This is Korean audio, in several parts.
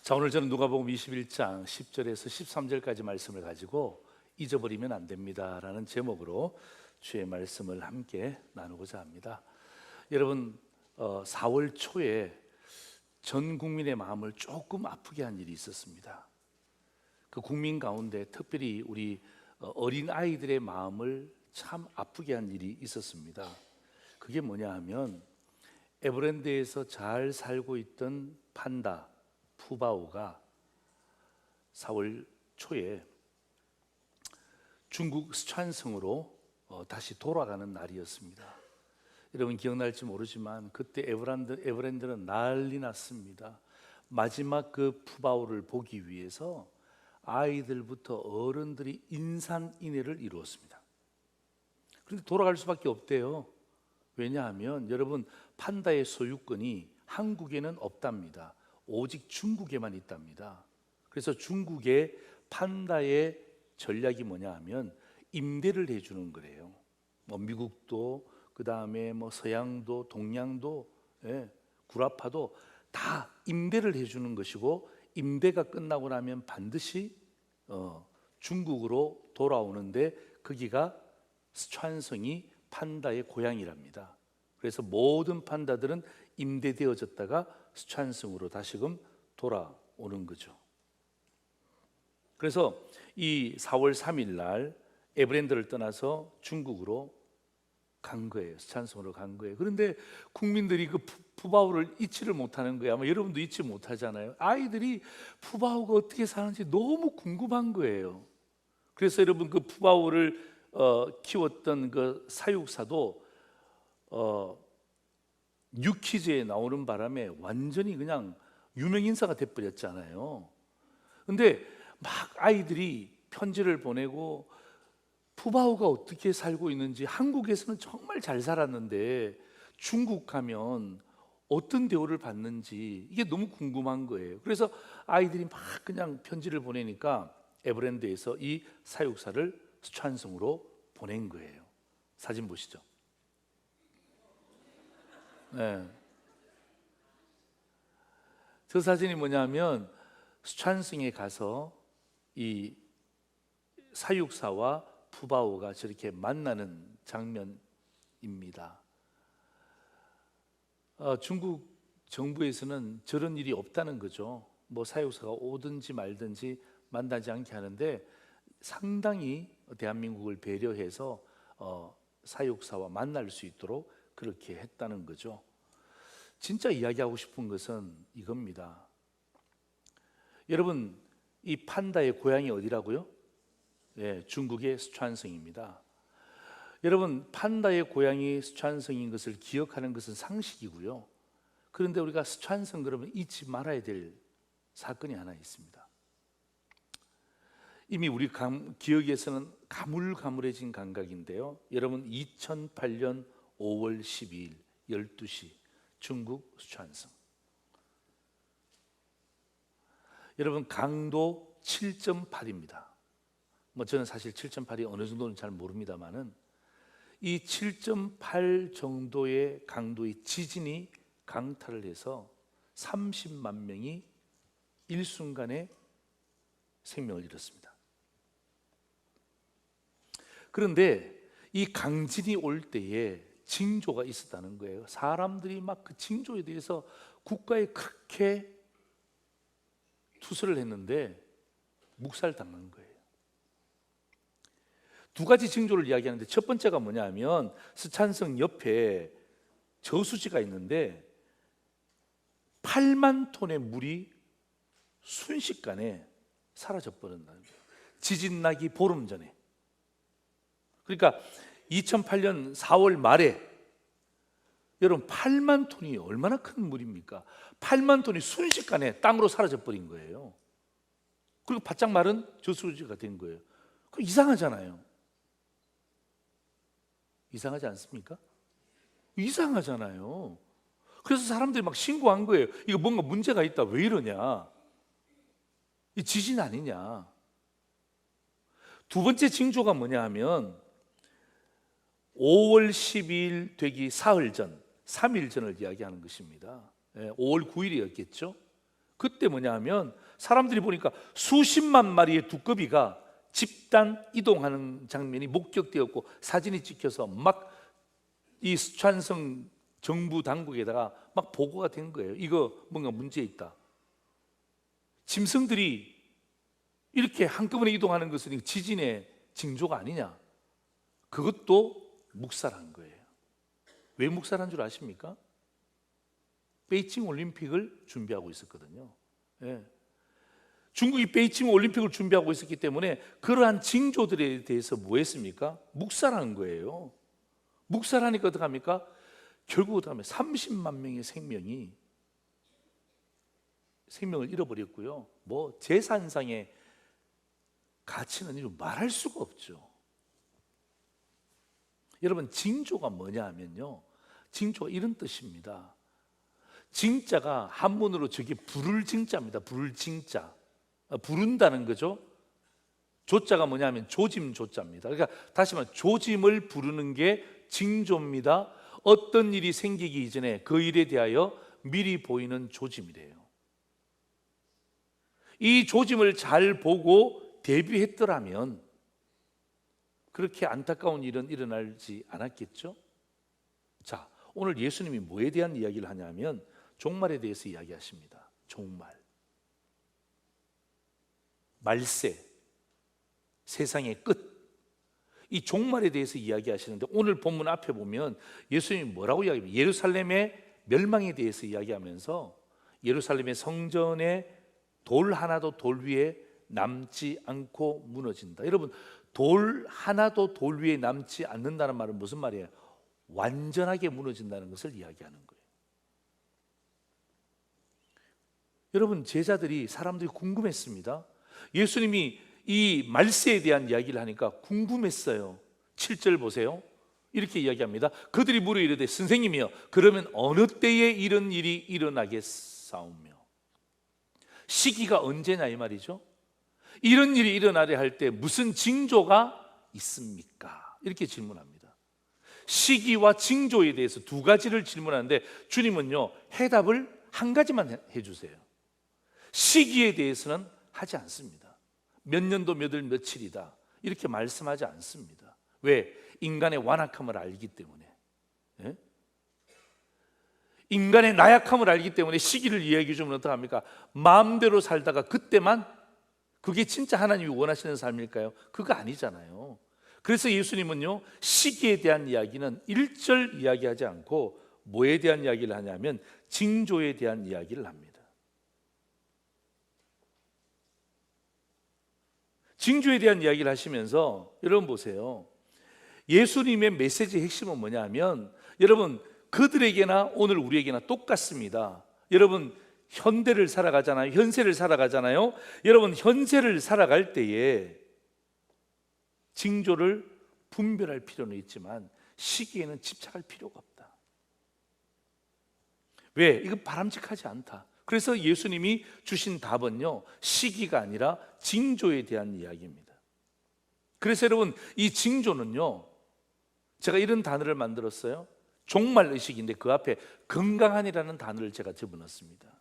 자, 오늘 저는 누가복음 21장 10절에서 13절까지 말씀을 가지고 잊어버리면 안 됩니다라는 제목으로 주의 말씀을 함께 나누고자 합니다. 여러분, 4월 초에 전 국민의 마음을 조금 아프게 한 일이 있었습니다. 그 국민 가운데 특별히 우리 어린 아이들의 마음을 참 아프게 한 일이 있었습니다. 그게 뭐냐 하면 에버랜드에서 잘 살고 있던 판다 푸바오가 4월 초에 중국 스촨성으로 다시 돌아가는 날이었습니다. 여러분 기억날지 모르지만 그때 에버랜드는 난리 났습니다. 마지막 그 푸바오를 보기 위해서 아이들부터 어른들이 인산인해를 이루었습니다. 그런데 돌아갈 수밖에 없대요. 왜냐하면 여러분, 판다의 소유권이 한국에는 없답니다. 오직 중국에만 있답니다. 그래서 중국의 판다의 전략이 뭐냐 하면 임대를 해주는 거래요. 미국도, 그 다음에 서양도, 동양도, 구라파도 다 임대를 해주는 것이고, 임대가 끝나고 나면 반드시 중국으로 돌아오는데 거기가 스촨성이 판다의 고향이랍니다. 그래서 모든 판다들은 임대되어졌다가 스촨성으로 다시금 돌아오는 거죠. 그래서 이 4월 3일 날 에버랜드를 떠나서 중국으로 간 거예요. 스촨성으로 간 거예요. 그런데 국민들이 그 푸바오를 잊지를 못하는 거예요. 아마 여러분도 잊지 못하잖아요. 아이들이 푸바오가 어떻게 사는지 너무 궁금한 거예요. 그래서 여러분, 그 푸바오를 키웠던 그 사육사도 뉴키즈에 나오는 바람에 완전히 그냥 유명 인사가 돼버렸잖아요. 근데 막 아이들이 편지를 보내고 푸바오가 어떻게 살고 있는지, 한국에서는 정말 잘 살았는데 중국 가면 어떤 대우를 받는지 이게 너무 궁금한 거예요. 그래서 아이들이 막 그냥 편지를 보내니까 에버랜드에서 이 사육사를 스촨성으로 보낸 거예요. 사진 보시죠. 네. 저 사진이 뭐냐면 스촨성에 가서 이 사육사와 푸바오가 저렇게 만나는 장면입니다. 중국 정부에서는 저런 일이 없다는 거죠. 사육사가 오든지 말든지 만나지 않게 하는데 상당히 대한민국을 배려해서 사육사와 만날 수 있도록 그렇게 했다는 거죠. 진짜 이야기하고 싶은 것은 이겁니다. 여러분, 이 판다의 고향이 어디라고요? 네, 중국의 스촨성입니다. 여러분, 판다의 고향이 스촨성인 것을 기억하는 것은 상식이고요. 그런데 우리가 스촨성 그러면 잊지 말아야 될 사건이 하나 있습니다. 이미 우리 기억에서는 가물가물해진 감각인데요. 여러분, 2008년 5월 12일 12시 중국 스촨성. 여러분, 강도 7.8입니다. 저는 사실 7.8이 어느 정도는 잘 모릅니다만은 이 7.8 정도의 강도의 지진이 강타를 해서 30만 명이 일순간에 생명을 잃었습니다. 그런데 이 강진이 올 때에 징조가 있었다는 거예요. 사람들이 막 그 징조에 대해서 국가에 그렇게 투서를 했는데 묵살당한 거예요. 두 가지 징조를 이야기하는데 첫 번째가 뭐냐면 스촨성 옆에 저수지가 있는데 8만 톤의 물이 순식간에 사라져 버린다는 거예요. 지진 나기 보름 전에. 그러니까 2008년 4월 말에 여러분, 8만 톤이 얼마나 큰 물입니까? 8만 톤이 순식간에 땅으로 사라져 버린 거예요. 그리고 바짝 마른 저수지가 된 거예요. 그럼 이상하잖아요. 이상하지 않습니까? 이상하잖아요. 그래서 사람들이 막 신고한 거예요. 이거 뭔가 문제가 있다. 왜 이러냐? 이 지진 아니냐? 두 번째 징조가 뭐냐 하면 5월 12일 되기 사흘 전, 3일 전을 이야기하는 것입니다. 5월 9일이었겠죠. 그때 뭐냐 하면 사람들이 보니까 수십만 마리의 두꺼비가 집단 이동하는 장면이 목격되었고 사진이 찍혀서 막 이 스촨성 정부 당국에다가 막 보고가 된 거예요. 이거 뭔가 문제 있다. 짐승들이 이렇게 한꺼번에 이동하는 것은 지진의 징조가 아니냐. 그것도 묵살한 거예요. 왜 묵살한 줄 아십니까? 베이징 올림픽을 준비하고 있었거든요. 예. 중국이 베이징 올림픽을 준비하고 있었기 때문에 그러한 징조들에 대해서 뭐 했습니까? 묵살한 거예요. 묵살하니까 어떡합니까? 결국 어떡하면 30만 명의 생명을 잃어버렸고요. 뭐 재산상의 가치는 이루 말할 수가 없죠. 여러분, 징조가 뭐냐 하면요, 징조가 이런 뜻입니다. 징자가 한문으로 저게 부를 징자입니다. 부를 징자. 부른다는 거죠. 조자가 뭐냐면 조짐 조자입니다. 그러니까 다시 말해 조짐을 부르는 게 징조입니다. 어떤 일이 생기기 이전에 그 일에 대하여 미리 보이는 조짐이래요. 이 조짐을 잘 보고 대비했더라면 그렇게 안타까운 일은 일어나지 않았겠죠? 자, 오늘 예수님이 뭐에 대한 이야기를 하냐면 종말에 대해서 이야기하십니다. 종말, 말세, 세상의 끝, 이 종말에 대해서 이야기하시는데 오늘 본문 앞에 보면 예수님이 뭐라고 이야기합니까? 예루살렘의 멸망에 대해서 이야기하면서 예루살렘의 성전에 돌 하나도 돌 위에 남지 않고 무너진다. 여러분, 돌 하나도 돌 위에 남지 않는다는 말은 무슨 말이에요? 완전하게 무너진다는 것을 이야기하는 거예요. 여러분, 제자들이, 사람들이 궁금했습니다. 예수님이 이 말세에 대한 이야기를 하니까 궁금했어요. 7절 보세요. 이렇게 이야기합니다. 그들이 물어 이르되 선생님이여, 그러면 어느 때에 이런 일이 일어나겠사오며? 시기가 언제냐 이 말이죠. 이런 일이 일어나려 할 때 무슨 징조가 있습니까? 이렇게 질문합니다. 시기와 징조에 대해서 두 가지를 질문하는데 주님은요, 해답을 한 가지만 해주세요. 시기에 대해서는 하지 않습니다. 몇 년도 몇 월 며칠이다 이렇게 말씀하지 않습니다. 왜? 인간의 완악함을 알기 때문에. 예? 인간의 나약함을 알기 때문에 시기를 이야기해 주면 어떡합니까? 마음대로 살다가 그때만, 그게 진짜 하나님이 원하시는 삶일까요? 그거 아니잖아요. 그래서 예수님은요, 시기에 대한 이야기는 1절 이야기하지 않고 뭐에 대한 이야기를 하냐면 징조에 대한 이야기를 합니다. 징조에 대한 이야기를 하시면서 여러분 보세요. 예수님의 메시지의 핵심은 뭐냐 하면, 여러분, 그들에게나 오늘 우리에게나 똑같습니다. 여러분, 현대를 살아가잖아요. 현세를 살아가잖아요. 여러분, 현세를 살아갈 때에 징조를 분별할 필요는 있지만 시기에는 집착할 필요가 없다. 왜? 이거 바람직하지 않다. 그래서 예수님이 주신 답은요, 시기가 아니라 징조에 대한 이야기입니다. 그래서 여러분, 이 징조는요, 제가 이런 단어를 만들었어요. 종말의식인데 그 앞에 건강한이라는 단어를 제가 집어넣습니다.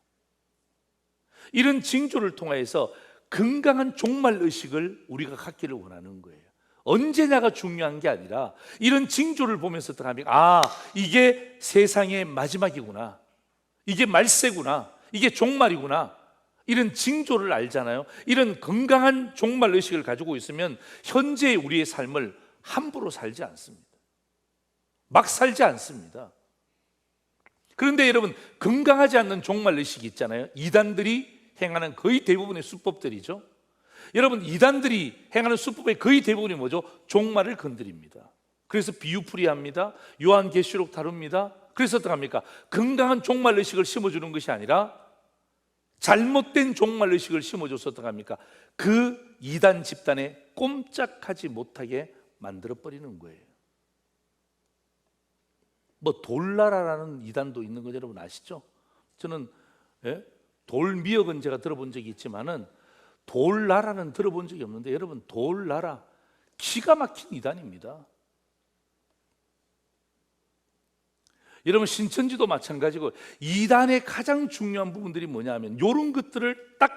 이런 징조를 통해서 건강한 종말의식을 우리가 갖기를 원하는 거예요. 언제냐가 중요한 게 아니라 이런 징조를 보면서 어떡합니까? 아, 이게 세상의 마지막이구나, 이게 말세구나, 이게 종말이구나, 이런 징조를 알잖아요. 이런 건강한 종말의식을 가지고 있으면 현재 우리의 삶을 함부로 살지 않습니다. 막 살지 않습니다. 그런데 여러분, 건강하지 않는 종말의식이 있잖아요. 이단들이 행하는 거의 대부분의 수법들이죠. 여러분, 이단들이 행하는 수법의 거의 대부분이 뭐죠? 종말을 건드립니다. 그래서 비유풀이합니다. 요한계시록 다룹니다. 그래서 어떡합니까? 건강한 종말의식을 심어주는 것이 아니라 잘못된 종말의식을 심어줘서 어떡합니까? 그 이단 집단에 꼼짝하지 못하게 만들어버리는 거예요. 뭐 돌나라라는 이단도 있는 거 여러분 아시죠? 저는 돌미역은 제가 들어본 적이 있지만은 돌나라는 들어본 적이 없는데, 여러분, 돌나라 기가 막힌 이단입니다. 여러분 신천지도 마찬가지고 이단의 가장 중요한 부분들이 뭐냐면 이런 것들을 딱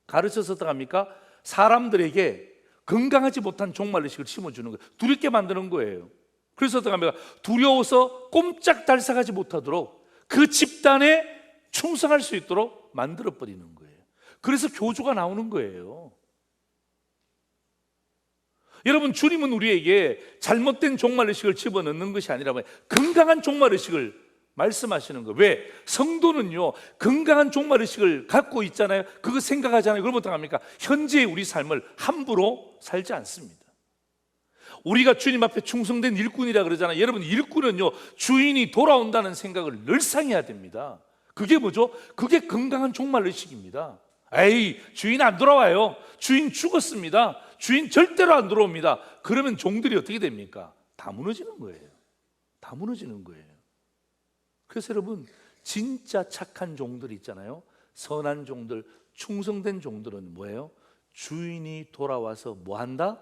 가르쳐서 어떡합니까? 사람들에게 건강하지 못한 종말의식을 심어주는 거예요. 두렵게 만드는 거예요. 그래서 어떡합니까? 두려워서 꼼짝달싹하지 못하도록 그 집단에 충성할 수 있도록 만들어버리는 거예요. 그래서 교주가 나오는 거예요. 여러분 주님은 우리에게 잘못된 종말의식을 집어넣는 것이 아니라 건강한 종말의식을 말씀하시는 거예요. 왜? 성도는요 건강한 종말의식을 갖고 있잖아요. 그거 생각하잖아요. 그럼 어떡합니까? 현재의 우리 삶을 함부로 살지 않습니다. 우리가 주님 앞에 충성된 일꾼이라 그러잖아요. 여러분 일꾼은요 주인이 돌아온다는 생각을 늘상 해야 됩니다. 그게 뭐죠? 그게 건강한 종말의식입니다. 에이 주인 안 돌아와요. 주인 죽었습니다. 주인 절대로 안 들어옵니다. 그러면 종들이 어떻게 됩니까? 다 무너지는 거예요. 다 무너지는 거예요. 그래서 여러분 진짜 착한 종들 있잖아요. 선한 종들, 충성된 종들은 뭐예요? 주인이 돌아와서 뭐 한다?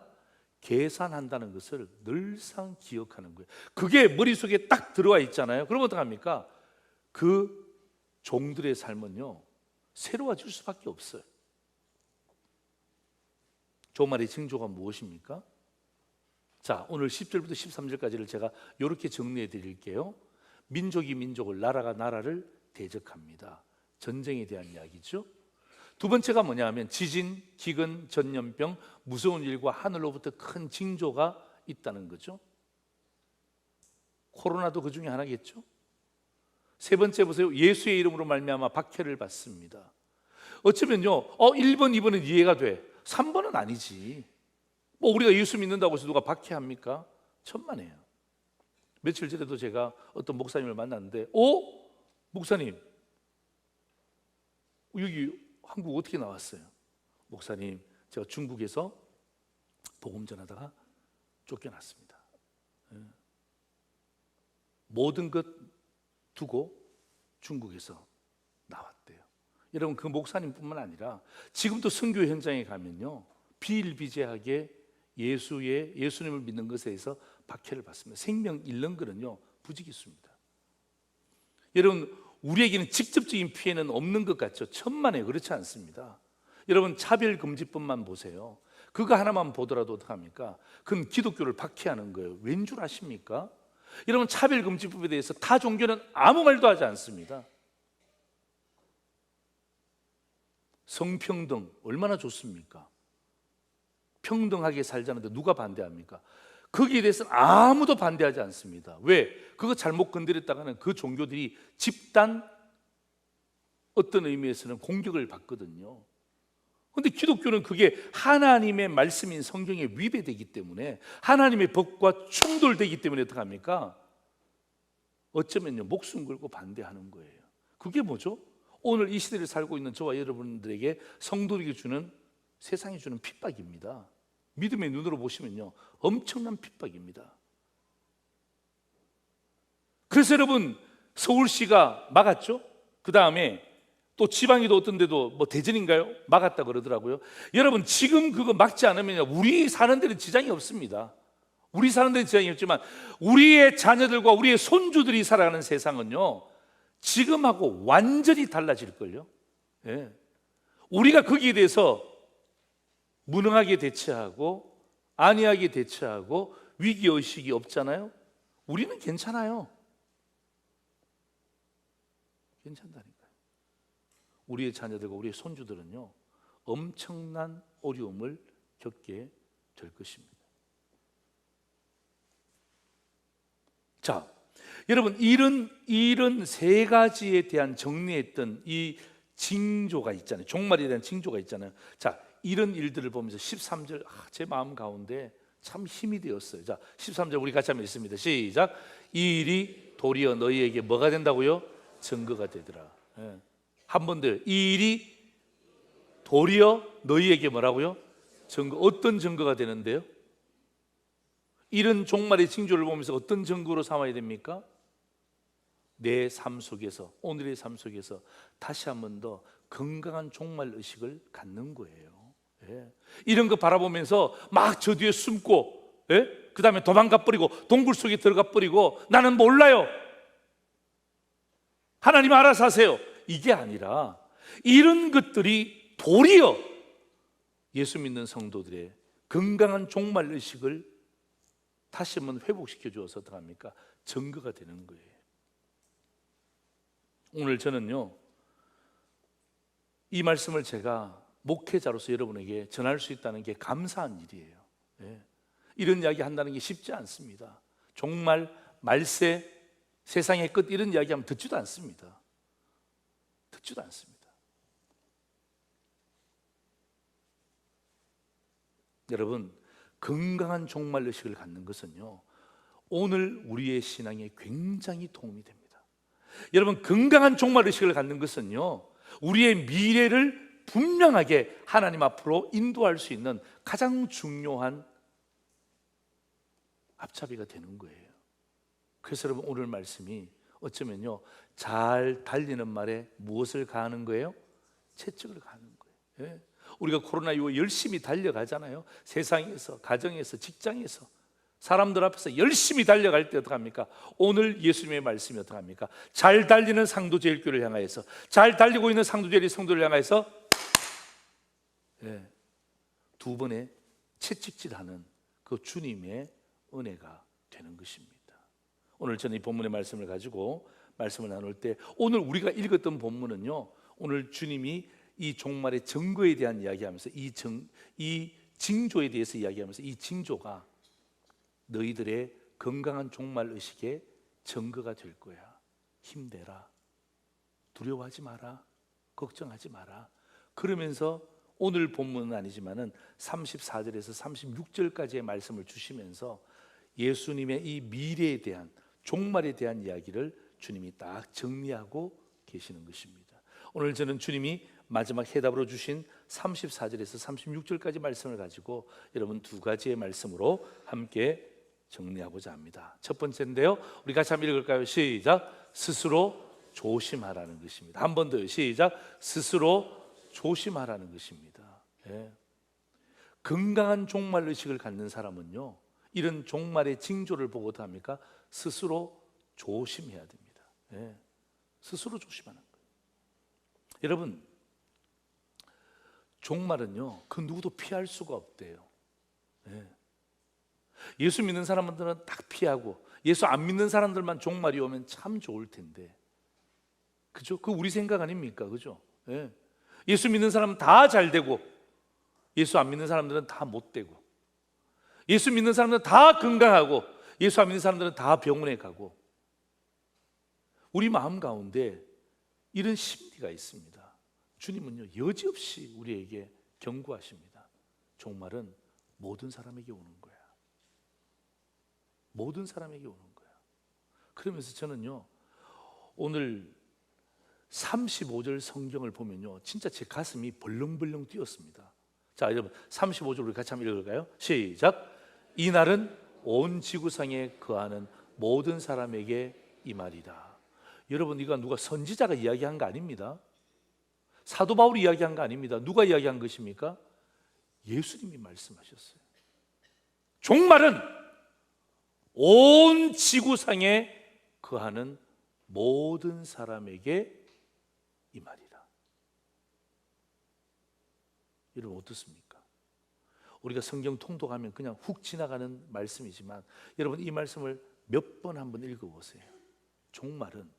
계산한다는 것을 늘상 기억하는 거예요. 그게 머릿속에 딱 들어와 있잖아요. 그럼 어떡합니까? 그 종들의 삶은요 새로워질 수밖에 없어요. 종말의 징조가 무엇입니까? 자, 오늘 10절부터 13절까지를 제가 이렇게 정리해 드릴게요. 민족이 민족을, 나라가 나라를 대적합니다. 전쟁에 대한 이야기죠. 두 번째가 뭐냐면 지진, 기근, 전염병, 무서운 일과 하늘로부터 큰 징조가 있다는 거죠. 코로나도 그 중에 하나겠죠. 세 번째 보세요. 예수의 이름으로 말미암아 박해를 받습니다. 어쩌면요 1번, 2번은 이해가 돼. 3번은 아니지. 뭐 우리가 예수 믿는다고 해서 누가 박해합니까? 천만에요. 며칠 전에도 제가 어떤 목사님을 만났는데 목사님 여기 한국 어떻게 나왔어요? 목사님 제가 중국에서 복음 전하다가 쫓겨났습니다. 모든 것 두고 중국에서 나왔대요. 여러분 그 목사님뿐만 아니라 지금도 선교 현장에 가면요 비일비재하게 예수님을 믿는 것에 대해서 박해를 받습니다. 생명 잃는 것은요 부지기수입니다. 여러분 우리에게는 직접적인 피해는 없는 것 같죠? 천만에 그렇지 않습니다. 여러분 차별금지법만 보세요. 그거 하나만 보더라도 어떡합니까? 그건 기독교를 박해하는 거예요. 왠 줄 아십니까? 여러분 차별금지법에 대해서 타 종교는 아무 말도 하지 않습니다. 성평등 얼마나 좋습니까? 평등하게 살자는데 누가 반대합니까? 거기에 대해서는 아무도 반대하지 않습니다. 왜? 그거 잘못 건드렸다가는 그 종교들이 집단 어떤 의미에서는 공격을 받거든요. 그런데 기독교는 그게 하나님의 말씀인 성경에 위배되기 때문에 하나님의 법과 충돌되기 때문에 어떡합니까? 어쩌면요 목숨 걸고 반대하는 거예요. 그게 뭐죠? 오늘 이 시대를 살고 있는 저와 여러분들에게 성도들에게 주는 세상이 주는 핍박입니다. 믿음의 눈으로 보시면요 엄청난 핍박입니다. 그래서 여러분 서울시가 막았죠. 그 다음에 또 지방에도 어떤 데도 뭐 대전인가요? 막았다 그러더라고요. 여러분 지금 그거 막지 않으면 우리 사는 데는 지장이 없습니다. 우리 사는 데는 지장이 없지만 우리의 자녀들과 우리의 손주들이 살아가는 세상은요 지금하고 완전히 달라질걸요. 예. 우리가 거기에 대해서 무능하게 대처하고 안이하게 대처하고 위기의식이 없잖아요. 우리는 괜찮아요. 괜찮다니까요. 우리의 자녀들과 우리의 손주들은요 엄청난 어려움을 겪게 될 것입니다. 자, 여러분 이런 세 가지에 대한 정리했던 이 징조가 있잖아요. 종말에 대한 징조가 있잖아요. 자, 이런 일들을 보면서 13절 제 마음 가운데 참 힘이 되었어요. 자, 13절 우리 같이 한번 읽습니다. 시작. 이 일이 도리어 너희에게 뭐가 된다고요? 증거가 되더라. 예. 한 번 더. 이 일이 도리어 너희에게 뭐라고요? 증거. 어떤 증거가 되는데요? 이런 종말의 징조를 보면서 어떤 증거로 삼아야 됩니까? 내 삶 속에서, 오늘의 삶 속에서 다시 한 번 더 건강한 종말 의식을 갖는 거예요. 예. 이런 거 바라보면서 막 저 뒤에 숨고, 예? 그 다음에 도망가 버리고 동굴 속에 들어가 버리고 나는 몰라요. 하나님 알아서 하세요. 이게 아니라 이런 것들이 도리어 예수 믿는 성도들의 건강한 종말 의식을 다시 한번 회복시켜 주어서 어떡합니까? 증거가 되는 거예요. 오늘 저는요, 이 말씀을 제가 목회자로서 여러분에게 전할 수 있다는 게 감사한 일이에요. 예. 이런 이야기 한다는 게 쉽지 않습니다. 종말, 말세, 세상의 끝 이런 이야기하면 듣지도 않습니다. 듣지도 않습니다. 여러분, 건강한 종말 의식을 갖는 것은요, 오늘 우리의 신앙에 굉장히 도움이 됩니다. 여러분, 건강한 종말 의식을 갖는 것은요, 우리의 미래를 분명하게 하나님 앞으로 인도할 수 있는 가장 중요한 앞차비가 되는 거예요. 그래서 여러분, 오늘 말씀이 어쩌면요, 잘 달리는 말에 무엇을 가하는 거예요? 채찍을 가하는 거예요. 예? 우리가 코로나 이후에 열심히 달려가잖아요. 세상에서, 가정에서, 직장에서 사람들 앞에서 열심히 달려갈 때 어떡합니까? 오늘 예수님의 말씀이 어떡합니까? 잘 달리는 상도제일교회를 향하여서, 잘 달리고 있는 상도제일 성도를 향하여서 두 번의 채찍질하는 그 주님의 은혜가 되는 것입니다. 오늘 저는 이 본문의 말씀을 가지고 말씀을 나눌 때, 오늘 우리가 읽었던 본문은요, 오늘 주님이 이 종말의 증거에 대한 이야기하면서 이 징조에 대해서 이야기하면서, 이 징조가 너희들의 건강한 종말 의식의 증거가 될 거야. 힘내라, 두려워하지 마라, 걱정하지 마라. 그러면서 오늘 본문은 아니지만은 34절에서 36절까지의 말씀을 주시면서 예수님의 이 미래에 대한, 종말에 대한 이야기를 주님이 딱 정리하고 계시는 것입니다. 오늘 저는 주님이 마지막 해답으로 주신 34절에서 36절까지 말씀을 가지고 여러분 두 가지의 말씀으로 함께 정리하고자 합니다. 첫 번째인데요, 우리 같이 한번 읽을까요? 시작. 스스로 조심하라는 것입니다. 한 번 더요. 시작. 스스로 조심하라는 것입니다. 예. 건강한 종말 의식을 갖는 사람은요, 이런 종말의 징조를 보고 어떻게 합니까? 스스로 조심해야 됩니다. 예. 스스로 조심하는 거예요. 여러분, 종말은요, 그 누구도 피할 수가 없대요. 예. 예수 믿는 사람들은 딱 피하고, 예수 안 믿는 사람들만 종말이 오면 참 좋을 텐데, 그죠? 그 우리 생각 아닙니까? 그죠? 예. 예수 믿는 사람은 다 잘 되고, 예수 안 믿는 사람들은 다 못 되고, 예수 믿는 사람들은 다 건강하고, 예수 안 믿는 사람들은 다 병원에 가고. 우리 마음 가운데 이런 심리가 있습니다. 주님은요, 여지없이 우리에게 경고하십니다. 종말은 모든 사람에게 오는 거야. 모든 사람에게 오는 거야. 그러면서 저는요, 오늘 35절 성경을 보면요, 진짜 제 가슴이 벌렁벌렁 뛰었습니다. 자, 여러분 35절 우리 같이 한번 읽을까요? 시작. 이 날은 온 지구상에 거하는 모든 사람에게 이 말이다. 여러분, 이거 누가 선지자가 이야기한 거 아닙니다. 사도 바울이 이야기한 거 아닙니다. 누가 이야기한 것입니까? 예수님이 말씀하셨어요. 종말은 온 지구상에 거하는 모든 사람에게 이 말이다. 여러분 어떻습니까? 우리가 성경 통독하면 그냥 훅 지나가는 말씀이지만, 여러분 이 말씀을 몇 번 한번 읽어보세요. 종말은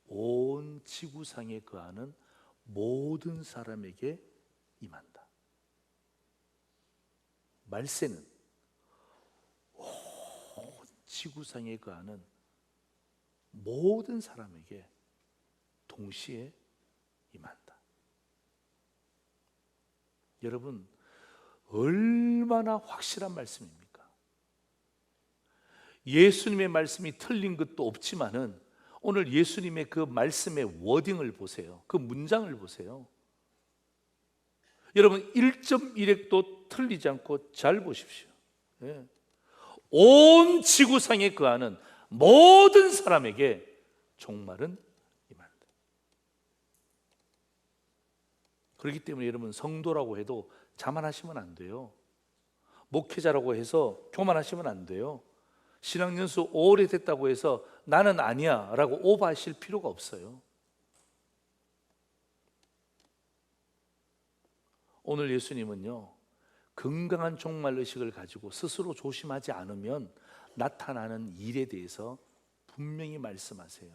온 지구상에 거하는 모든 사람에게 임한다. 말세는 온 지구상에 거하는 모든 사람에게 동시에 임한다. 여러분, 얼마나 확실한 말씀입니까? 예수님의 말씀이 틀린 것도 없지만은 오늘 예수님의 그 말씀의 워딩을 보세요. 그 문장을 보세요. 여러분 1.1획도 틀리지 않고 잘 보십시오. 예. 온 지구상에 거하는 모든 사람에게 종말은 임한다. 그렇기 때문에 여러분, 성도라고 해도 자만하시면 안 돼요. 목회자라고 해서 교만하시면 안 돼요. 신앙연수 오래됐다고 해서 나는 아니야 라고 오버하실 필요가 없어요. 오늘 예수님은요, 건강한 종말의식을 가지고 스스로 조심하지 않으면 나타나는 일에 대해서 분명히 말씀하세요.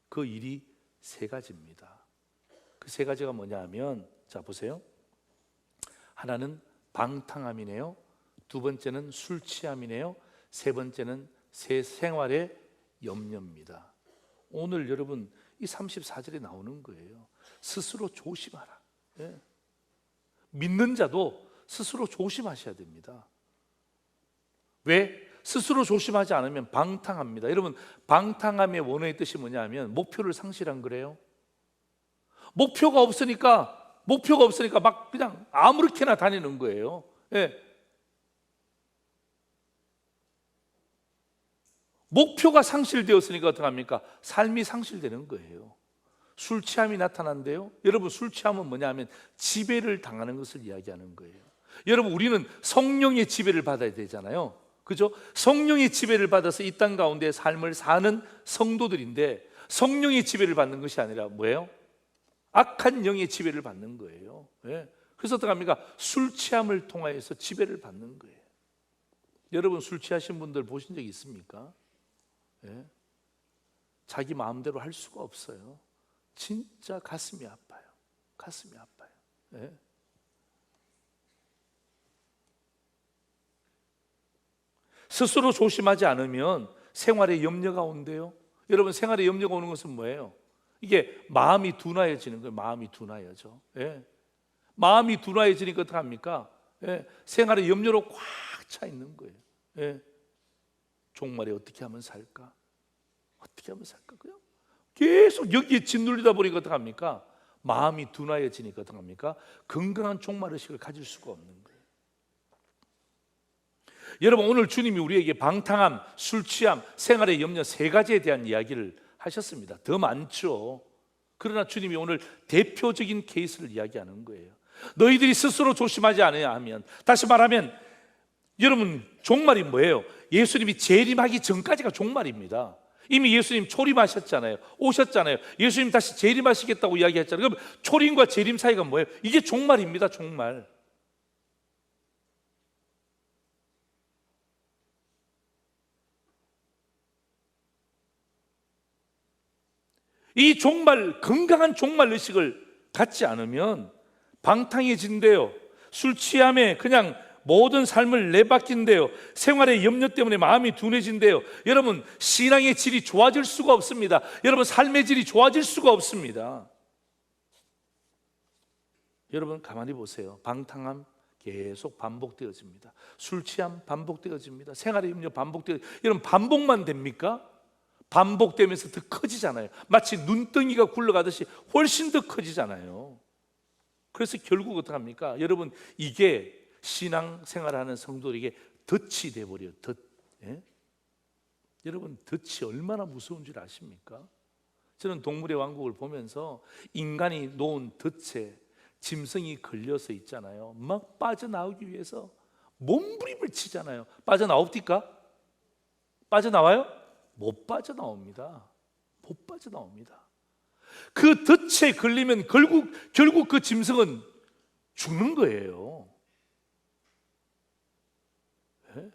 그 일이 세 가지입니다. 그 세 가지가 뭐냐 하면, 자 보세요. 하나는 방탕함이네요. 두 번째는 술 취함이네요. 세 번째는 새 생활의 염려입니다. 오늘 여러분 이 34절에 나오는 거예요. 스스로 조심하라. 예. 믿는 자도 스스로 조심하셔야 됩니다. 왜? 스스로 조심하지 않으면 방탕합니다. 여러분, 방탕함의 원어의 뜻이 뭐냐 하면 목표를 상실한 거래요. 목표가 없으니까 막 그냥 아무렇게나 다니는 거예요. 예. 목표가 상실되었으니까 어떡합니까? 삶이 상실되는 거예요. 술 취함이 나타난대요. 여러분, 술 취함은 뭐냐 하면 지배를 당하는 것을 이야기하는 거예요. 여러분, 우리는 성령의 지배를 받아야 되잖아요. 그죠? 성령의 지배를 받아서 이 땅 가운데 삶을 사는 성도들인데, 성령의 지배를 받는 것이 아니라 뭐예요? 악한 영의 지배를 받는 거예요. 예. 그래서 어떡합니까? 술 취함을 통하여서 지배를 받는 거예요. 여러분, 술 취하신 분들 보신 적 있습니까? 예. 자기 마음대로 할 수가 없어요. 진짜 가슴이 아파요. 가슴이 아파요. 예. 스스로 조심하지 않으면 생활에 염려가 온대요. 여러분, 생활에 염려가 오는 것은 뭐예요? 이게 마음이 둔하여지는 거예요. 마음이 둔하여져. 예. 마음이 둔하여지니까 어떡합니까? 예. 생활에 염려로 꽉 차 있는 거예요. 예. 종말에 어떻게 하면 살까? 어떻게 하면 살까? 그냥 계속 여기에 짓눌리다 보니까 어떡합니까? 마음이 둔하여지니까 어떡합니까? 건강한 종말의식을 가질 수가 없는 거예요. 여러분, 오늘 주님이 우리에게 방탕함, 술 취함, 생활의 염려 세 가지에 대한 이야기를 하셨습니다. 더 많죠. 그러나 주님이 오늘 대표적인 케이스를 이야기하는 거예요. 너희들이 스스로 조심하지 않아야 하면, 다시 말하면 여러분, 종말이 뭐예요? 예수님이 재림하기 전까지가 종말입니다. 이미 예수님 초림하셨잖아요. 오셨잖아요. 예수님 다시 재림하시겠다고 이야기했잖아요. 그럼 초림과 재림 사이가 뭐예요? 이게 종말입니다. 종말. 이 종말, 건강한 종말 의식을 갖지 않으면 방탕해진대요. 술 취함에 그냥 모든 삶을 내바뀐대요. 생활의 염려 때문에 마음이 둔해진대요. 여러분, 신앙의 질이 좋아질 수가 없습니다. 여러분, 삶의 질이 좋아질 수가 없습니다. 여러분, 가만히 보세요. 방탕함 계속 반복되어집니다. 술 취함 반복되어집니다. 생활의 염려 반복되어집니다. 여러분, 반복만 됩니까? 반복되면서 더 커지잖아요. 마치 눈덩이가 굴러가듯이 훨씬 더 커지잖아요. 그래서 결국 어떡합니까? 여러분, 이게 신앙생활하는 성도에게 덫이 돼버려요. 덫. 예? 여러분, 덫이 얼마나 무서운 줄 아십니까? 저는 동물의 왕국을 보면서 인간이 놓은 덫에 짐승이 걸려서 있잖아요. 막 빠져나오기 위해서 몸부림을 치잖아요. 빠져나옵니까? 빠져나와요? 못 빠져나옵니다. 못 빠져나옵니다. 그 덫에 걸리면 결국 그 짐승은 죽는 거예요. 네?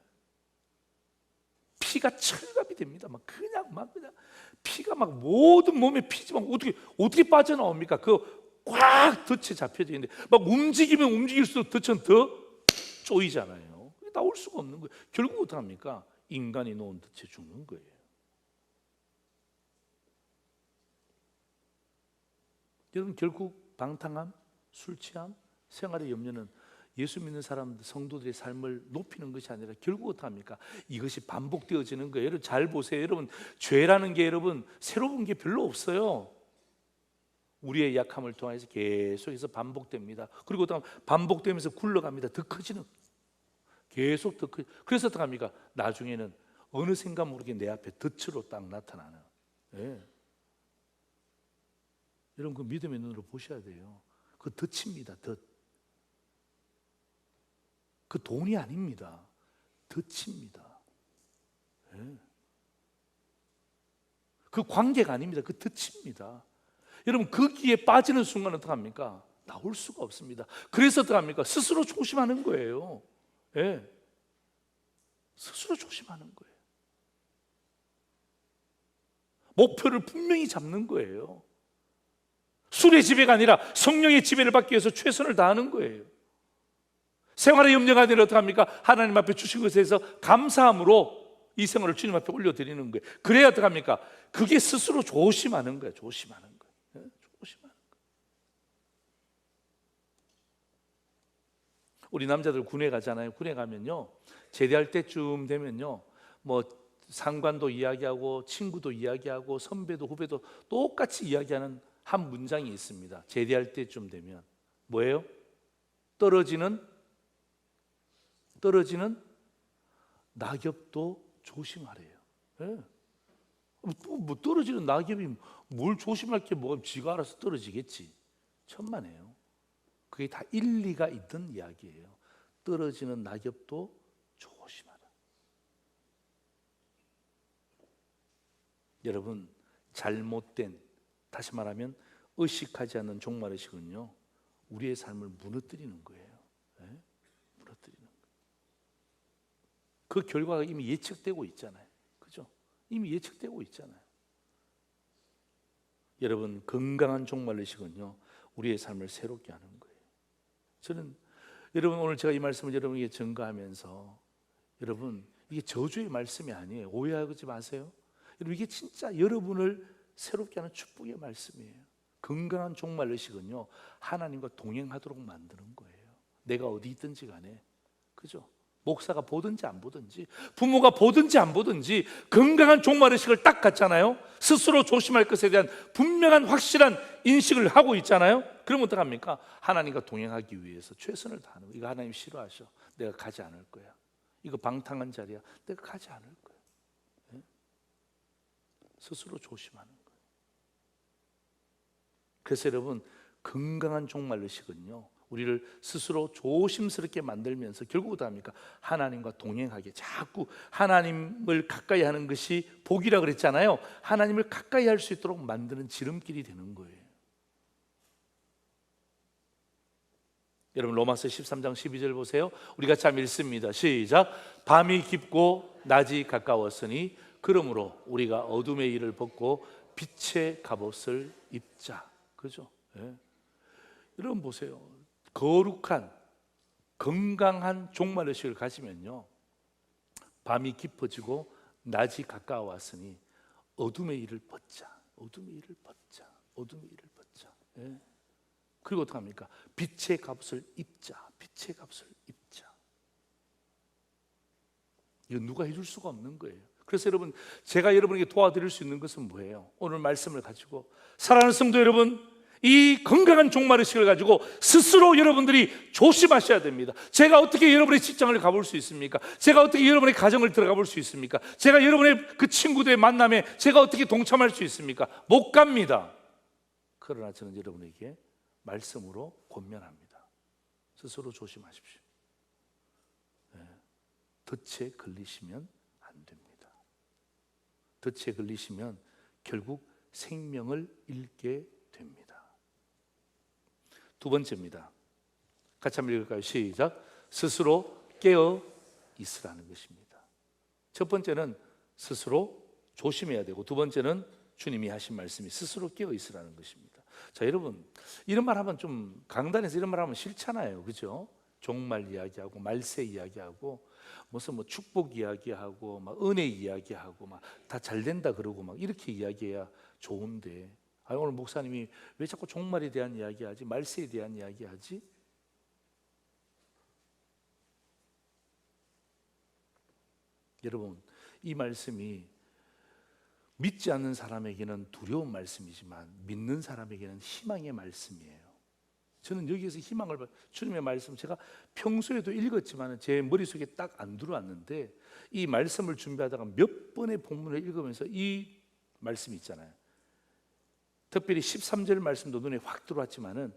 피가 철갑이 됩니다. 막 그냥 피가 막 모든 몸에 피지만 어떻게 빠져나옵니까? 꽉 덫에 잡혀져 있는데 막 움직이면 움직일수록 덫은 더 쪼이잖아요. 나올 수가 없는 거예요. 결국 어떻게 합니까? 인간이 놓은 덫에 죽는 거예요. 여러분, 결국 방탕함, 술 취함, 생활의 염려는 예수 믿는 사람들, 성도들의 삶을 높이는 것이 아니라 결국 어떡합니까? 이것이 반복되어지는 거예요. 여러분, 잘 보세요. 여러분, 죄라는 게 여러분 새로운 게 별로 없어요. 우리의 약함을 통해서 계속해서 반복됩니다. 그리고 어떡합니까? 반복되면서 굴러갑니다. 더 커지는, 계속 더 커지는. 그래서 어떡합니까? 나중에는 어느샌가 모르게 내 앞에 덫으로 딱 나타나는. 네. 여러분, 그 믿음의 눈으로 보셔야 돼요. 그 덫입니다. 덫. 그 돈이 아닙니다. 덫입니다. 네. 그 관계가 아닙니다. 그 덫입니다. 여러분, 거기에 빠지는 순간 어떡합니까? 나올 수가 없습니다. 그래서 어떡합니까? 스스로 조심하는 거예요. 예. 스스로 조심하는 거예요. 목표를 분명히 잡는 거예요. 술의 지배가 아니라 성령의 지배를 받기 위해서 최선을 다하는 거예요. 생활의 염려가 아니라 어떡합니까? 하나님 앞에 주신 것에 대해서 감사함으로 이 생활을 주님 앞에 올려드리는 거예요. 그래야 어떡합니까? 그게 스스로 조심하는 거예요. 조심하는 거예요. 조심하는 거예요. 우리 남자들 군에 가잖아요. 군에 가면요, 제대할 때쯤 되면요, 뭐 상관도 이야기하고 친구도 이야기하고 선배도 후배도 똑같이 이야기하는 한 문장이 있습니다. 제대할 때쯤 되면 뭐예요? 떨어지는 낙엽도 조심하래요. 예. 뭐 떨어지는 낙엽이 뭘 조심할 게 뭐가, 지가 알아서 떨어지겠지. 천만에요. 그게 다 일리가 있던 이야기예요. 떨어지는 낙엽도 조심하라. 여러분, 잘못된, 다시 말하면 의식하지 않는 종말의식은요, 우리의 삶을 무너뜨리는 거예요. 네? 무너뜨리는 거예요. 그 결과가 이미 예측되고 있잖아요. 그죠? 이미 예측되고 있잖아요. 여러분, 건강한 종말의식은요, 우리의 삶을 새롭게 하는 거예요. 저는 여러분, 오늘 제가 이 말씀을 여러분에게 전가하면서, 여러분, 이게 저주의 말씀이 아니에요. 오해하지 마세요. 여러분, 이게 진짜 여러분을 새롭게 하는 축복의 말씀이에요. 건강한 종말의식은요, 하나님과 동행하도록 만드는 거예요. 내가 어디 있든지 간에. 그죠? 목사가 보든지 안 보든지, 부모가 보든지 안 보든지 건강한 종말의식을 딱 갖잖아요. 스스로 조심할 것에 대한 분명한 확실한 인식을 하고 있잖아요. 그러면 어떡합니까? 하나님과 동행하기 위해서 최선을 다하는 거예요. 이거 하나님 싫어하셔. 내가 가지 않을 거야. 이거 방탕한 자리야. 내가 가지 않을 거야. 네? 스스로 조심하는 거예요. 그래서 여러분, 건강한 종말의식은요, 우리를 스스로 조심스럽게 만들면서 결국 어떡합니까? 하나님과 동행하게, 자꾸 하나님을 가까이 하는 것이 복이라 그랬잖아요. 하나님을 가까이 할 수 있도록 만드는 지름길이 되는 거예요. 여러분, 로마서 13장 12절 보세요. 우리가 참 읽습니다. 시작. 밤이 깊고 낮이 가까웠으니 그러므로 우리가 어둠의 일을 벗고 빛의 갑옷을 입자. 그죠? 예. 여러분 보세요. 거룩한 건강한 종말의식을 가지면요, 밤이 깊어지고 낮이 가까워왔으니 어둠의 일을 벗자. 어둠의 일을 벗자. 어둠의 일을 벗자. 예. 그리고 어떡합니까? 빛의 갑옷을 입자. 빛의 갑옷을 입자. 이거 누가 해줄 수가 없는 거예요. 그래서 여러분, 제가 여러분에게 도와드릴 수 있는 것은 뭐예요? 오늘 말씀을 가지고 사랑하는 성도 여러분, 이 건강한 종말의식을 가지고 스스로 여러분들이 조심하셔야 됩니다. 제가 어떻게 여러분의 직장을 가볼 수 있습니까? 제가 어떻게 여러분의 가정을 들어가 볼 수 있습니까? 제가 여러분의 그 친구들의 만남에 제가 어떻게 동참할 수 있습니까? 못 갑니다. 그러나 저는 여러분에게 말씀으로 권면합니다. 스스로 조심하십시오. 네. 덫에 걸리시면 안 됩니다. 덫에 걸리시면 결국 생명을 잃게 됩니다. 두 번째입니다. 같이 한번 읽을까요? 시작. 스스로 깨어 있으라는 것입니다. 첫 번째는 스스로 조심해야 되고, 두 번째는 주님이 하신 말씀이 스스로 깨어 있으라는 것입니다. 자, 여러분, 이런 말 하면 좀, 강단에서 이런 말 하면 싫잖아요. 그죠? 종말 이야기하고 말세 이야기하고 무슨 뭐 축복 이야기하고 막 은혜 이야기하고 막 다 잘 된다 그러고 막 이렇게 이야기해야 좋은데, 오늘 목사님이 왜 자꾸 종말에 대한 이야기하지, 말세에 대한 이야기하지? 여러분, 이 말씀이 믿지 않는 사람에게는 두려운 말씀이지만 믿는 사람에게는 희망의 말씀이에요. 저는 여기에서 희망을 주님의 말씀, 제가 평소에도 읽었지만 제 머릿속에 딱 안 들어왔는데, 이 말씀을 준비하다가 몇 번의 본문을 읽으면서 이 말씀이 있잖아요. 특별히 13절 말씀도 눈에 확 들어왔지만은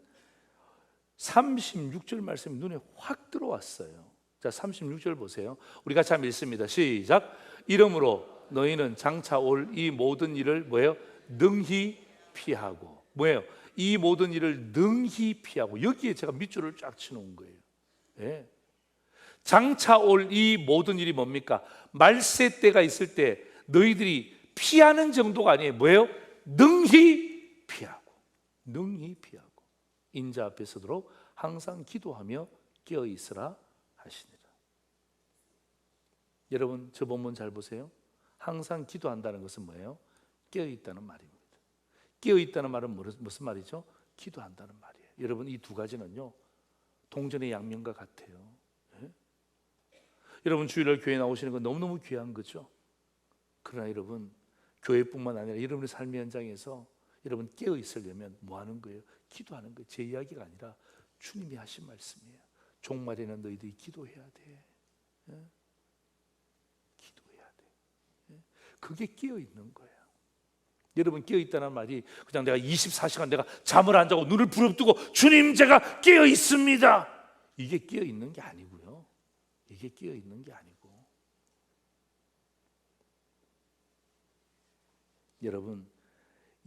36절 말씀이 눈에 확 들어왔어요. 자, 36절 보세요. 우리 같이 한번 읽습니다. 시작. 이러므로 너희는 장차 올 이 모든 일을 뭐예요? 능히 피하고, 뭐예요? 이 모든 일을 능히 피하고, 여기에 제가 밑줄을 쫙 치놓은 거예요. 예. 장차 올 이 모든 일이 뭡니까? 말세 때가 있을 때 너희들이 피하는 정도가 아니에요. 뭐예요? 능히 피하고, 능히 피하고 인자 앞에 서도록 항상 기도하며 깨어 있으라 하시니라. 여러분, 저 본문 잘 보세요. 항상 기도한다는 것은 뭐예요? 깨어 있다는 말입니다. 깨어 있다는 말은 무슨 말이죠? 기도한다는 말이에요. 여러분, 이 두 가지는요 동전의 양면과 같아요. 예? 여러분, 주일날 교회 나오시는 건 너무너무 귀한 거죠. 그러나 여러분, 교회뿐만 아니라 여러분의 삶의 현장에서 여러분 깨어 있으려면 뭐 하는 거예요? 기도하는 거예요. 제 이야기가 아니라 주님이 하신 말씀이에요. 종말에는 너희들이 기도해야 돼. 예? 기도해야 돼. 예? 그게 깨어 있는 거예요. 여러분, 깨어 있다는 말이 그냥 내가 24시간 내가 잠을 안 자고 눈을 부릅뜨고 주님 제가 깨어 있습니다, 이게 깨어 있는 게 아니고요. 이게 깨어 있는 게 아니고, 여러분,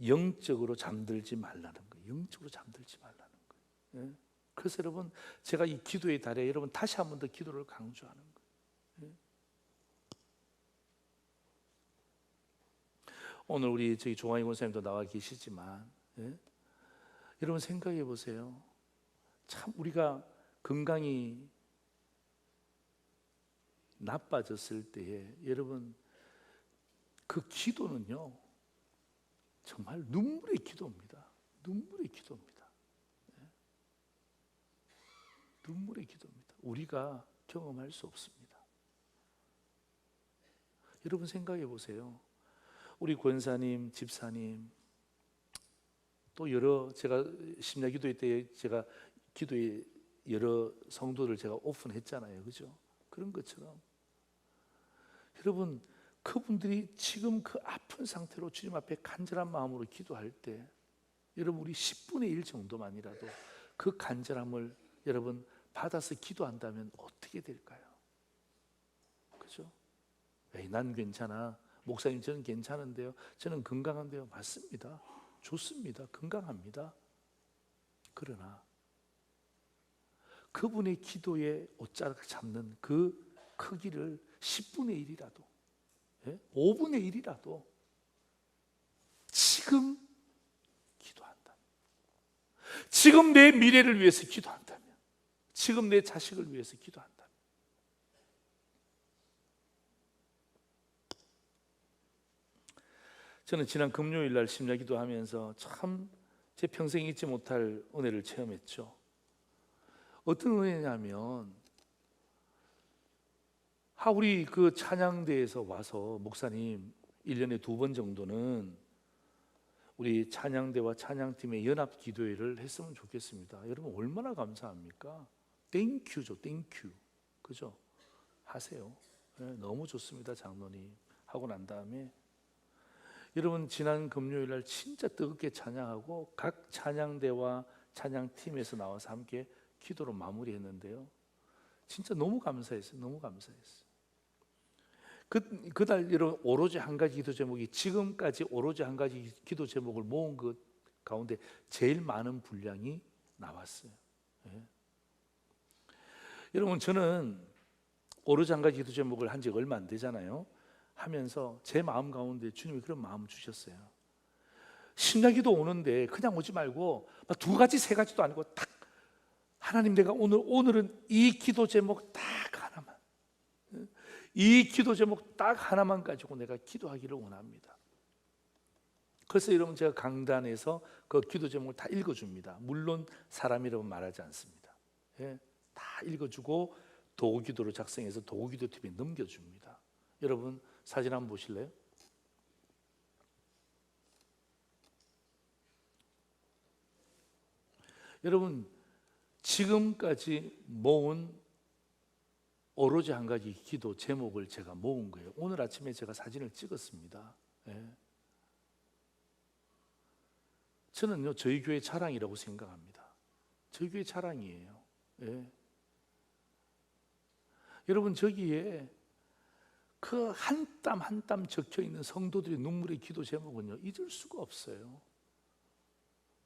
영적으로 잠들지 말라는 거예요. 영적으로 잠들지 말라는 거예요. 예? 그래서 여러분, 제가 이 기도의 달에 여러분 다시 한 번 더 기도를 강조하는 거예요. 예? 오늘 우리 저기 조광희 권사님도 나와 계시지만, 예? 여러분 생각해 보세요. 참 우리가 건강이 나빠졌을 때에 여러분 그 기도는요 정말 눈물의 기도입니다. 눈물의 기도입니다. 예? 눈물의 기도입니다. 우리가 경험할 수 없습니다. 여러분 생각해 보세요. 우리 권사님, 집사님, 또 여러, 제가 심야 기도회 때 제가 기도에 여러 성도들 제가 오픈했잖아요. 그죠? 그런 것처럼 여러분, 그분들이 지금 그 아픈 상태로 주님 앞에 간절한 마음으로 기도할 때 여러분, 우리 10분의 1 정도만이라도 그 간절함을 여러분 받아서 기도한다면 어떻게 될까요? 그죠? 에이, 난 괜찮아. 목사님, 저는 괜찮은데요. 저는 건강한데요. 맞습니다. 좋습니다. 건강합니다. 그러나 그분의 기도에 옷자락 잡는 그 크기를 10분의 1이라도, 5분의 1이라도 지금 기도한다, 지금 내 미래를 위해서 기도한다면, 지금 내 자식을 위해서 기도한다면, 저는 지난 금요일 날 심야 기도하면서 참 제 평생 잊지 못할 은혜를 체험했죠. 어떤 은혜냐면, 우리 그 찬양대에서 와서 목사님 1년에 2번 정도는 우리 찬양대와 찬양팀의 연합 기도회를 했으면 좋겠습니다. 여러분 얼마나 감사합니까? 땡큐죠, 땡큐. 그죠? 하세요. 네, 너무 좋습니다. 장로님 하고 난 다음에 여러분, 지난 금요일 날 진짜 뜨겁게 찬양하고 각 찬양대와 찬양팀에서 나와서 함께 기도로 마무리했는데요, 진짜 너무 감사했어요. 너무 감사했어요. 그날 여러분, 오로지 한 가지 기도 제목이, 지금까지 오로지 한 가지 기도 제목을 모은 것 가운데 제일 많은 분량이 나왔어요. 예. 여러분, 저는 오로지 한 가지 기도 제목을 한 지 얼마 안 되잖아요. 하면서 제 마음 가운데 주님이 그런 마음을 주셨어요. 심야기도 오는데 그냥 오지 말고 막 2가지 3가지도 아니고 딱 하나님, 내가 오늘은 이 기도 제목 딱 하나만, 이 기도 제목 딱 하나만 가지고 내가 기도하기를 원합니다. 그래서 여러분, 제가 강단에서 그 기도 제목을 다 읽어줍니다. 물론 사람이라고 말하지 않습니다. 예, 다 읽어주고 도구기도로 작성해서 도구기도팀에 넘겨줍니다. 여러분 사진 한번 보실래요? 여러분, 지금까지 모은 오로지 한 가지 기도 제목을 제가 모은 거예요. 오늘 아침에 제가 사진을 찍었습니다. 예. 저는요 저희 교회 자랑이라고 생각합니다. 저희 교회 자랑이에요. 예. 여러분, 저기에 그 한 땀 한 땀 적혀 있는 성도들의 눈물의 기도 제목은요 잊을 수가 없어요.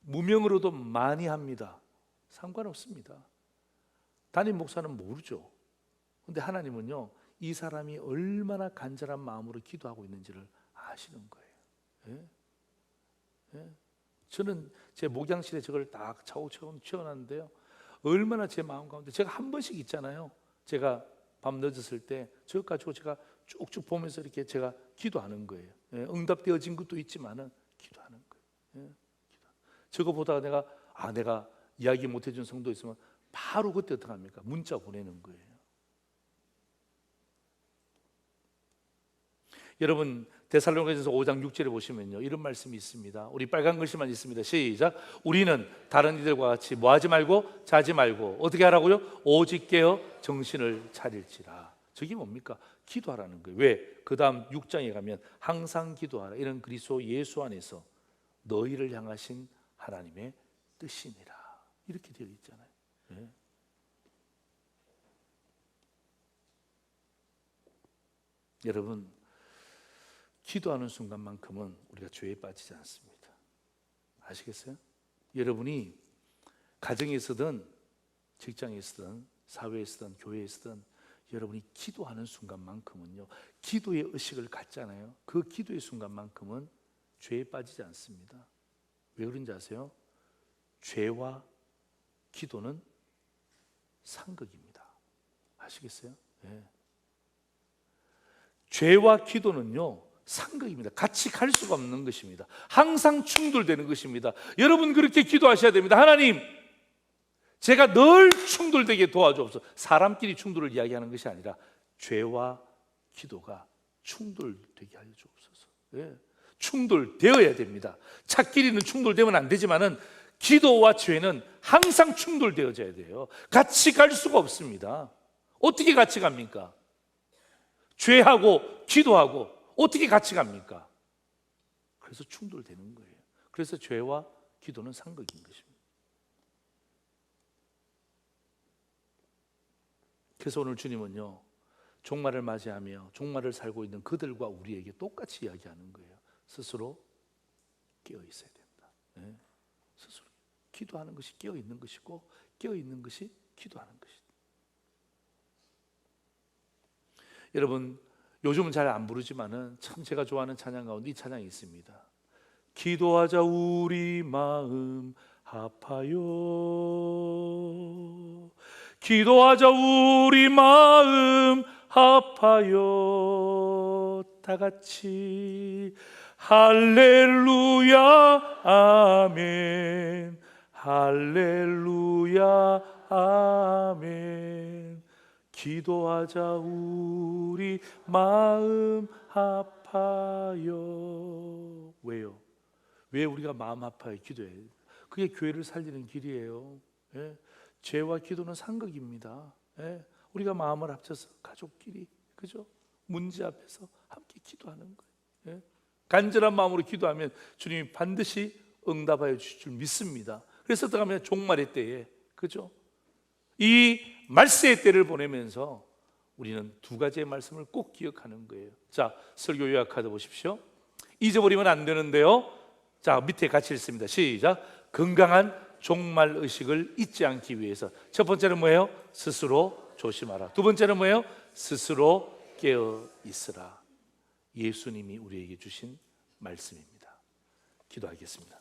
무명으로도 많이 합니다. 상관없습니다. 담임 목사는 모르죠. 근데 하나님은요, 이 사람이 얼마나 간절한 마음으로 기도하고 있는지를 아시는 거예요. 예? 예? 저는 제 목양실에 저걸 딱 차곡차곡 채워놨는데요, 얼마나 제 마음 가운데, 제가 한 번씩 있잖아요, 제가 밤 늦었을 때 저것 가지고 제가 쭉쭉 보면서 이렇게 제가 기도하는 거예요. 예? 응답되어진 것도 있지만은 기도하는 거예요. 예? 저거 보다가 내가 이야기 못 해준 성도 있으면 바로 그때 어떻게 합니까? 문자 보내는 거예요. 여러분, 데살로니가전서 5장 6절에 보시면요, 이런 말씀이 있습니다. 우리 빨간 글씨만 있습니다. 시작. 우리는 다른 이들과 같이 뭐 하지 말고 자지 말고 어떻게 하라고요? 오직 깨어 정신을 차릴지라. 저게 뭡니까? 기도하라는 거예요. 왜? 그 다음 6장에 가면 항상 기도하라. 이런 그리스도 예수 안에서 너희를 향하신 하나님의 뜻이니라. 이렇게 되어 있잖아요. 예. 여러분, 기도하는 순간만큼은 우리가 죄에 빠지지 않습니다. 아시겠어요? 여러분이 가정에 있든 직장에 있든 사회에 있든 교회에 있든 여러분이 기도하는 순간만큼은요, 기도의 의식을 갖잖아요. 그 기도의 순간만큼은 죄에 빠지지 않습니다. 왜 그런지 아세요? 죄와 기도는 상극입니다. 아시겠어요? 네. 죄와 기도는요, 상극입니다. 같이 갈 수가 없는 것입니다. 항상 충돌되는 것입니다. 여러분, 그렇게 기도하셔야 됩니다. 하나님, 제가 늘 충돌되게 도와주옵소서. 사람끼리 충돌을 이야기하는 것이 아니라 죄와 기도가 충돌되게 하여 주옵소서. 예. 충돌되어야 됩니다. 차끼리는 충돌되면 안 되지만은 기도와 죄는 항상 충돌되어져야 돼요. 같이 갈 수가 없습니다. 어떻게 같이 갑니까? 죄하고 기도하고 어떻게 같이 갑니까? 그래서 충돌되는 거예요. 그래서 죄와 기도는 상극인 것입니다. 그래서 오늘 주님은요, 종말을 맞이하며 종말을 살고 있는 그들과 우리에게 똑같이 이야기하는 거예요. 스스로 깨어 있어야 된다. 네. 스스로 기도하는 것이 깨어 있는 것이고, 깨어 있는 것이 기도하는 것이다. 여러분, 요즘은 잘 안 부르지만은 참 제가 좋아하는 찬양 가운데 이 찬양이 있습니다. 기도하자 우리 마음 아파요. 기도하자 우리 마음 아파요. 다 같이 할렐루야 아멘. 할렐루야 아멘. 기도하자 우리 마음 아파요. 왜요? 왜 우리가 마음 아파요? 기도해요. 그게 교회를 살리는 길이에요. 예? 죄와 기도는 상극입니다. 예? 우리가 마음을 합쳐서 가족끼리, 그죠? 문제 앞에서 함께 기도하는 거예요. 예? 간절한 마음으로 기도하면 주님이 반드시 응답하여 주실 줄 믿습니다. 그래서 들어가면 종말의 때에, 그죠? 이 말세의 때를 보내면서 우리는 두 가지의 말씀을 꼭 기억하는 거예요. 자, 설교 요약하다 보십시오. 잊어버리면 안 되는데요. 자, 밑에 같이 읽습니다. 시작. 건강한 종말 의식을 잊지 않기 위해서 첫 번째는 뭐예요? 스스로 조심하라. 두 번째는 뭐예요? 스스로 깨어 있으라. 예수님이 우리에게 주신 말씀입니다. 기도하겠습니다.